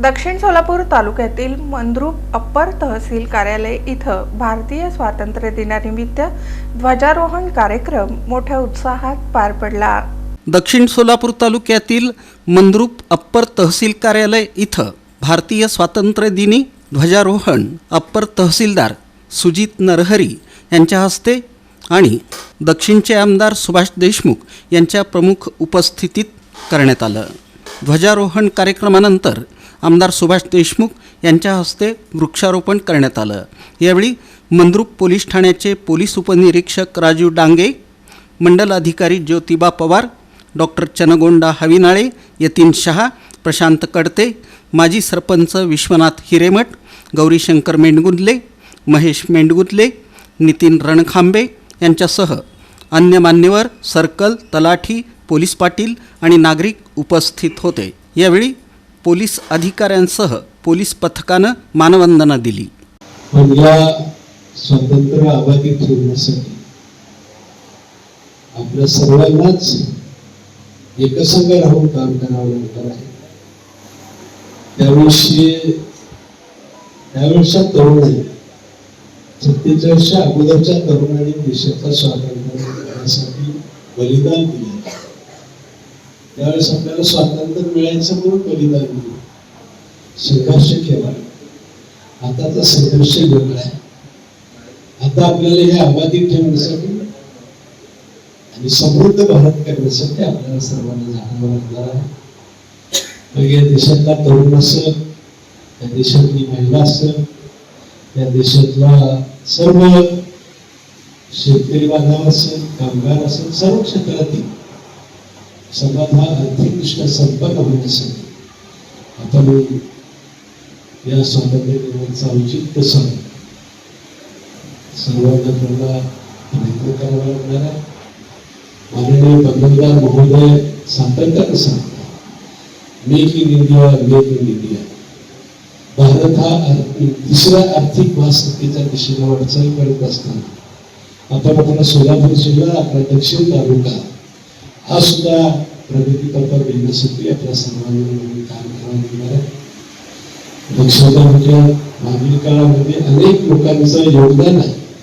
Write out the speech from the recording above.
दक्षिण सोलापूर तालुक्यातील मंद्रुप अप्पर तहसील कार्यालय इथं भारतीय स्वातंत्र्य दिनानिमित्त ध्वजारोहण कार्यक्रम मोठ्या उत्साहात पार पडला। दक्षिण सोलापूर तालुक्यातील मंद्रुप अप्पर तहसील कार्यालय इथं भारतीय स्वातंत्र्य दिनी ध्वजारोहण अप्पर तहसीलदार सुजित नरहरी यांच्या हस्ते आणि दक्षिणचे आमदार सुभाष देशमुख यांच्या प्रमुख उपस्थितीत करण्यात आलं। ध्वजारोहण कार्यक्रमानंतर आमदार सुभाष देशमुख यांच्या हस्ते वृक्षारोपण करण्यात आलं। यावेळी मंद्रुप पोलीस ठाण्याचे पोलीस उपनिरीक्षक राजू डांगे, मंडल अधिकारी ज्योतिबा पवार, डॉक्टर चनगोंडा हविनाळे, यतीन शहा, प्रशांत कडते, माजी सरपंच विश्वनाथ हिरेमठ, गौरीशंकर मेंडगुदले, महेश मेंडगुदले, नितीन रणखांबे यांच्यासह अन्य मान्यवर, सर्कल, तलाठी, पोलीस पाटील आणि नागरिक उपस्थित होते। यावेळी पोलीस अधिकाऱ्यांसह पोलीस पथकानं मानवंदना दिली। या स्वातंत्र्य अबाधित ठेवण्यासाठी आपल्या सर्वांनाच एकसंघ राहून काम करावं लागणार आहे। त्यावेळच्या तरुणांनी 47 अगोदरच्या तरुणांनी देशाचा स्वातंत्र्य मिळवण्यासाठी बलिदान दिले। त्यावेळेस आपल्याला स्वातंत्र्य मिळायचं म्हणून बलिदान दिलं, संघर्ष केला। आताचा संघर्ष वेगळा आहे। आता आपल्याला हे अबाधित ठेवण्यासाठी आणि समृद्ध भारत करण्यासाठी आपल्याला सर्वांना जाणावं लागणार आहे। मग या देशातला तरुण असेल, या देशातली महिला असेल, या देशातला सर्व शेतकरी बांधव असेल, कामगार असेल, सर्व क्षेत्रातील समाज हा आर्थिकदृष्ट्या संपन्न होण्यासाठी आपण या स्वातंत्र्य दिनाचा औचित्य सण सर्वांना प्रयत्न करावा लागणार आहे। माननीय पंतप्रधान महोदय सातत्याने सांगतात, make in India, make in India. Bharat हा तिसऱ्या आर्थिक महासत्तेच्या दिशेने वाटचाल करत असताना आपण आपला सोलापूर जिल्हा, आपला दक्षिण तालुका हा सुद्धा प्रगतीपथावर येण्यासाठी आपल्या सर्वांनी काम करावं लागणार आहे। दक्षिण तालुक्यात मागील काळामध्ये अनेक लोकांचं योगदान आहे।